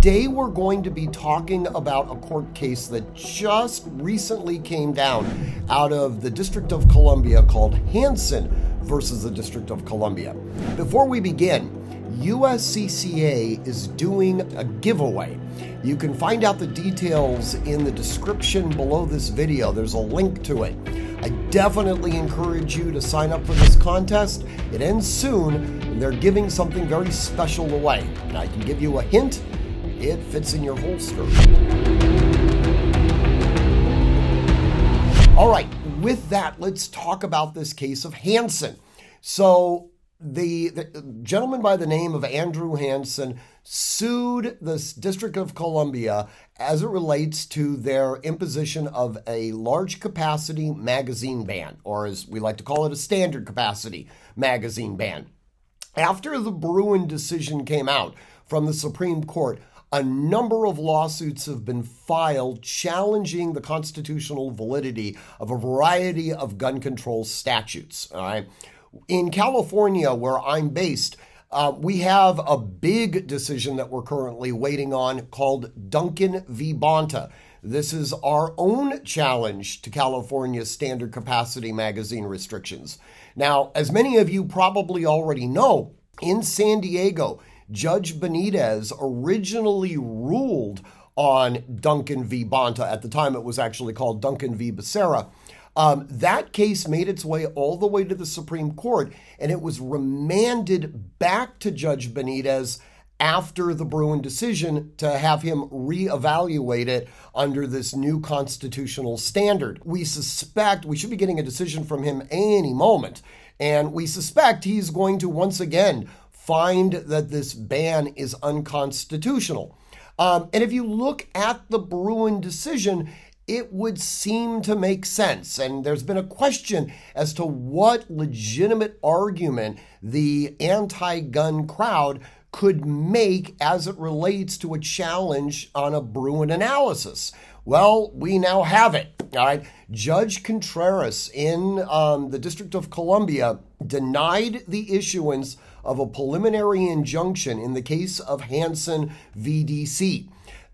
Today we're going to be talking about a court case that just recently came down out of the District of Columbia called Hanson versus the District of Columbia. Before we begin, USCCA is doing a giveaway. You can find out the details in the description below this video. There's a link to it. I definitely encourage you to sign up for this contest. It ends soon, and they're giving something very special away. And I can give you a hint. It fits in your holster. All right, with that, let's talk about this case of Hanson. So the gentleman by the name of Andrew Hanson sued the District of Columbia as it relates to their imposition of a large capacity magazine ban, or as we like to call it, a standard capacity magazine ban. After the Bruin decision came out from the Supreme Court, a number of lawsuits have been filed challenging the constitutional validity of a variety of gun control statutes. All right. In California, where I'm based, we have a big decision that we're currently waiting on called Duncan v. Bonta. This is our own challenge to California's standard capacity magazine restrictions. Now, as many of you probably already know, in San Diego, Judge Benitez originally ruled on Duncan v. Bonta. At the time, it was actually called Duncan v. Becerra. That case made its way all the way to the Supreme Court, and it was remanded back to Judge Benitez after the Bruin decision to have him reevaluate it under this new constitutional standard. We suspect we should be getting a decision from him any moment, and we suspect he's going to once again find that this ban is unconstitutional. And if you look at the Bruin decision, it would seem to make sense. And there's been a question as to what legitimate argument the anti-gun crowd could make as it relates to a challenge on a Bruin analysis. Well, we now have it. All right. Judge Contreras in the District of Columbia denied the issuance of a preliminary injunction in the case of Hanson VDC.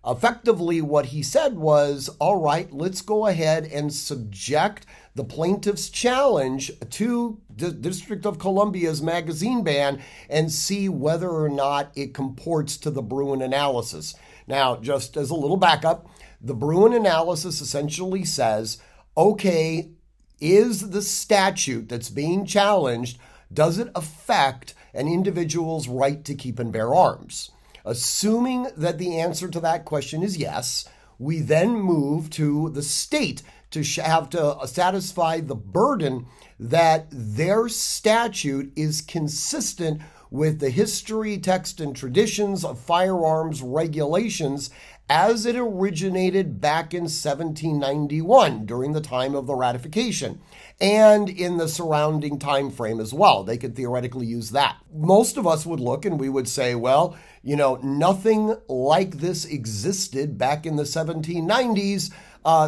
Effectively, what he said was, all right, let's go ahead and subject the plaintiff's challenge to the District of Columbia's magazine ban and see whether or not it comports to the Bruin analysis. Now, just as a little backup, the Bruin analysis essentially says, okay, is the statute that's being challenged, does it affect an individual's right to keep and bear arms? Assuming that the answer to that question is yes, we then move to the state to have to satisfy the burden that their statute is consistent with the history, text, and traditions of firearms regulations as it originated back in 1791 during the time of the ratification and in the surrounding time frame as well. They could theoretically use that. Most of us would look and we would say, well, you know, nothing like this existed back in the 1790s.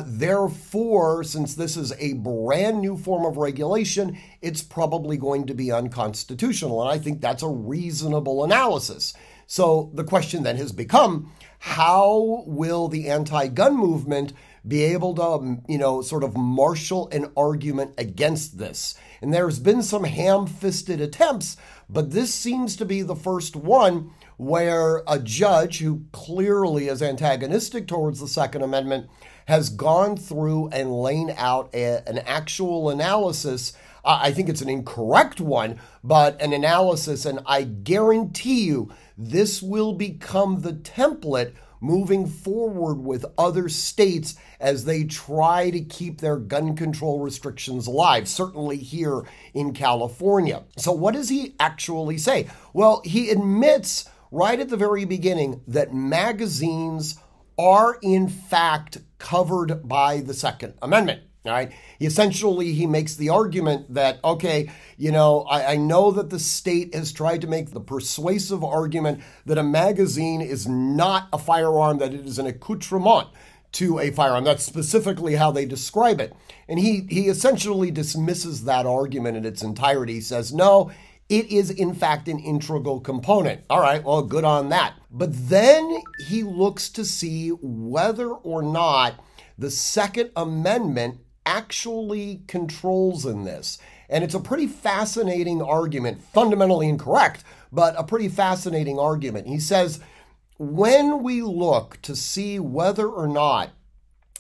Therefore, since this is a brand new form of regulation, it's probably going to be unconstitutional. And I think that's a reasonable analysis. So the question then has become, how will the anti-gun movement be able to, sort of marshal an argument against this? And there's been some ham-fisted attempts, but this seems to be the first one where a judge who clearly is antagonistic towards the Second Amendment has gone through and laid out an actual analysis. I think it's an incorrect one, but an analysis, and I guarantee you this will become the template moving forward with other states as they try to keep their gun control restrictions alive, certainly here in California. So what does he actually say? Well, he admits right at the very beginning that magazines are in fact covered by the Second Amendment. All right. He makes the argument that, okay, I know that the state has tried to make the persuasive argument that a magazine is not a firearm, that it is an accoutrement to a firearm. That's specifically how they describe it. And he essentially dismisses that argument in its entirety. He says, no, it is in fact an integral component. All right, well, good on that. But then he looks to see whether or not the Second Amendment actually controls in this. And it's a pretty fascinating argument, fundamentally incorrect, but a pretty fascinating argument. He says, when we look to see whether or not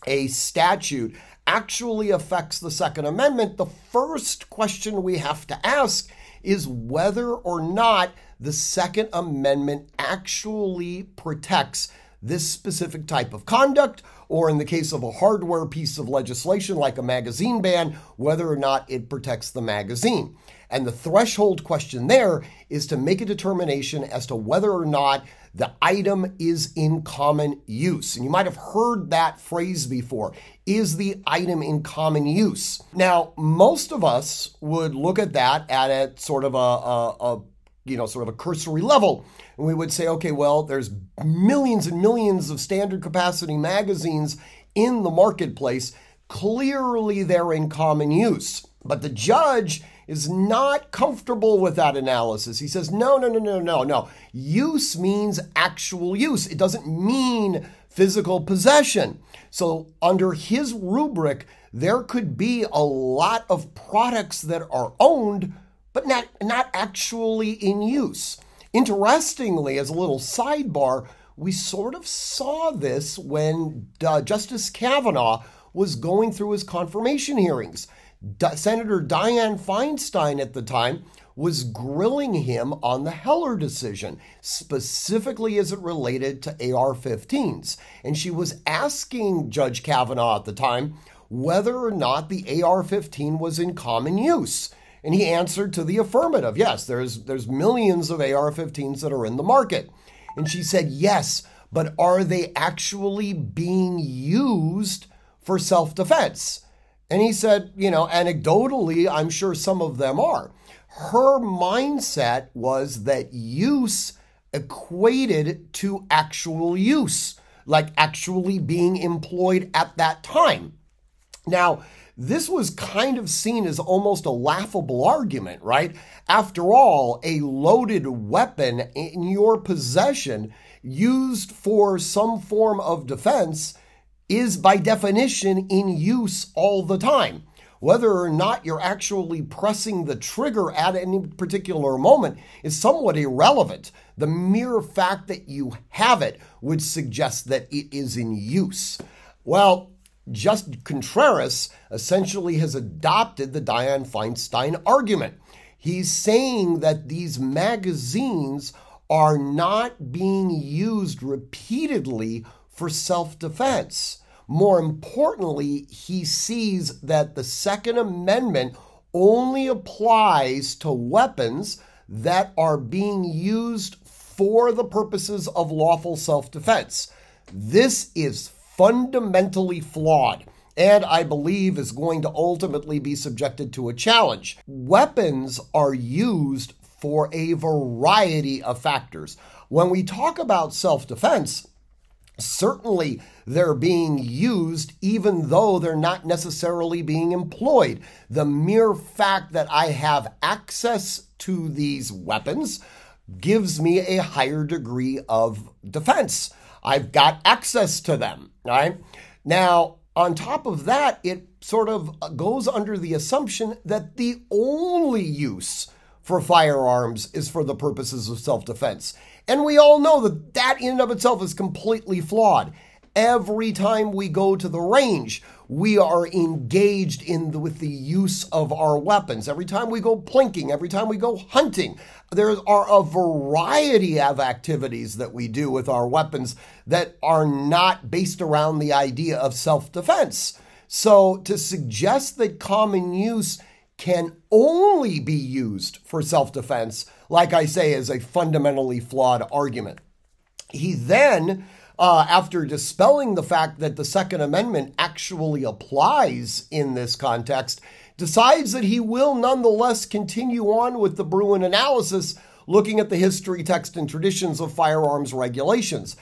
a statute actually affects the Second Amendment, the first question we have to ask is whether or not the Second Amendment actually protects this specific type of conduct, or in the case of a hardware piece of legislation like a magazine ban, whether or not it protects the magazine. And the threshold question there is to make a determination as to whether or not the item is in common use. And you might have heard that phrase before. Is the item in common use? Now, most of us would look at that at a sort of a cursory level. And we would say, okay, well, there's millions and millions of standard capacity magazines in the marketplace. Clearly, they're in common use. But the judge is not comfortable with that analysis. He says, no. Use means actual use. It doesn't mean physical possession. So under his rubric, there could be a lot of products that are owned, but not actually in use. Interestingly, as a little sidebar, we sort of saw this when Justice Kavanaugh was going through his confirmation hearings. Senator Dianne Feinstein at the time was grilling him on the Heller decision, specifically as it related to AR-15s. And she was asking Judge Kavanaugh at the time whether or not the AR-15 was in common use. And he answered to the affirmative. Yes, there's millions of AR-15s that are in the market. And she said, yes, but are they actually being used for self-defense? And he said, anecdotally, I'm sure some of them are. Her mindset was that use equated to actual use, like actually being employed at that time. Now, this was kind of seen as almost a laughable argument, right? After all, a loaded weapon in your possession used for some form of defense is by definition in use all the time. Whether or not you're actually pressing the trigger at any particular moment is somewhat irrelevant. The mere fact that you have it would suggest that it is in use. Well, Justice Contreras essentially has adopted the Dianne Feinstein argument. He's saying that these magazines are not being used repeatedly for self-defense. More importantly, he sees that the Second Amendment only applies to weapons that are being used for the purposes of lawful self-defense. This is fundamentally flawed, and I believe is going to ultimately be subjected to a challenge. Weapons are used for a variety of factors. When we talk about self-defense, certainly they're being used even though they're not necessarily being employed. The mere fact that I have access to these weapons gives me a higher degree of defense. I've got access to them, right? Now, on top of that, it sort of goes under the assumption that the only use for firearms is for the purposes of self-defense. And we all know that that in and of itself is completely flawed. Every time we go to the range, we are engaged with the use of our weapons. Every time we go plinking, every time we go hunting, there are a variety of activities that we do with our weapons that are not based around the idea of self-defense. So to suggest that common use can only be used for self-defense, like I say, is a fundamentally flawed argument. He then, after dispelling the fact that the Second Amendment actually applies in this context, decides that he will nonetheless continue on with the Bruin analysis, looking at the history, text, and traditions of firearms regulations.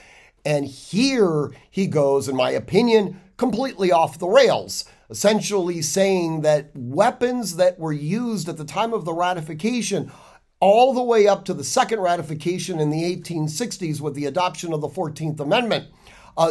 And here he goes, in my opinion, completely off the rails, essentially saying that weapons that were used at the time of the ratification all the way up to the second ratification in the 1860s with the adoption of the 14th Amendment.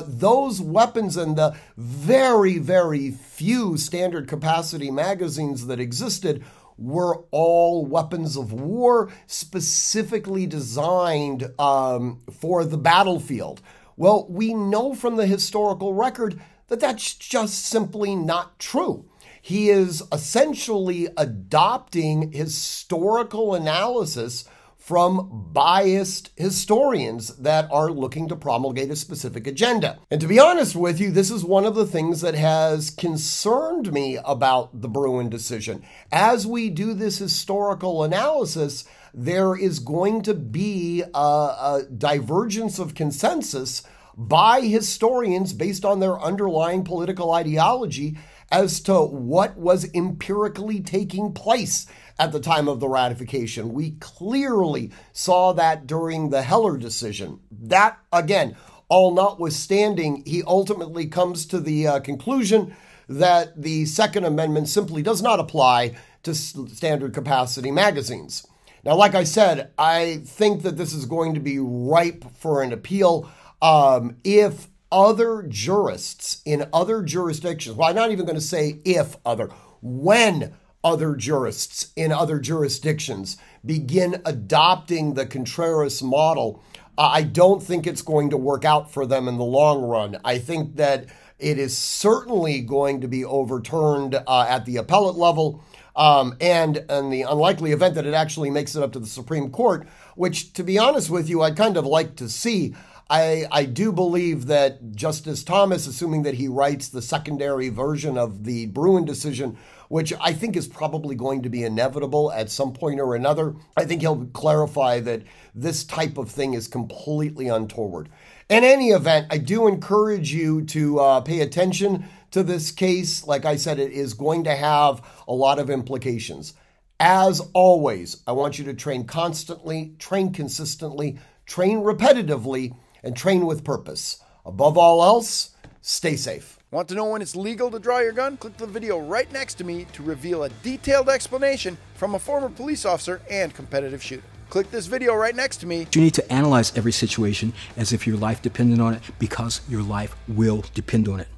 Those weapons and the very, very few standard capacity magazines that existed were all weapons of war specifically designed for the battlefield. Well, we know from the historical record that that's just simply not true. He is essentially adopting historical analysis from biased historians that are looking to promulgate a specific agenda. And to be honest with you, this is one of the things that has concerned me about the Bruen decision. As we do this historical analysis, there is going to be a divergence of consensus by historians based on their underlying political ideology as to what was empirically taking place at the time of the ratification. We clearly saw that during the Heller decision. That, again, all notwithstanding, he ultimately comes to the conclusion that the Second Amendment simply does not apply to standard capacity magazines. Now, like I said, I think that this is going to be ripe for an appeal if other jurists in other jurisdictions, well, I'm not even going to say if other, when other jurists in other jurisdictions begin adopting the Contreras model, I don't think it's going to work out for them in the long run. I think that it is certainly going to be overturned at the appellate level, and in the unlikely event that it actually makes it up to the Supreme Court, which, to be honest with you, I'd kind of like to see. I do believe that Justice Thomas, assuming that he writes the secondary version of the Bruen decision, which I think is probably going to be inevitable at some point or another, I think he'll clarify that this type of thing is completely untoward. In any event, I do encourage you to pay attention to this case. Like I said, it is going to have a lot of implications. As always, I want you to train constantly, train consistently, train repetitively, and train with purpose. Above all else, stay safe. Want to know when it's legal to draw your gun? Click the video right next to me to reveal a detailed explanation from a former police officer and competitive shooter. Click this video right next to me. You need to analyze every situation as if your life depended on it, because your life will depend on it.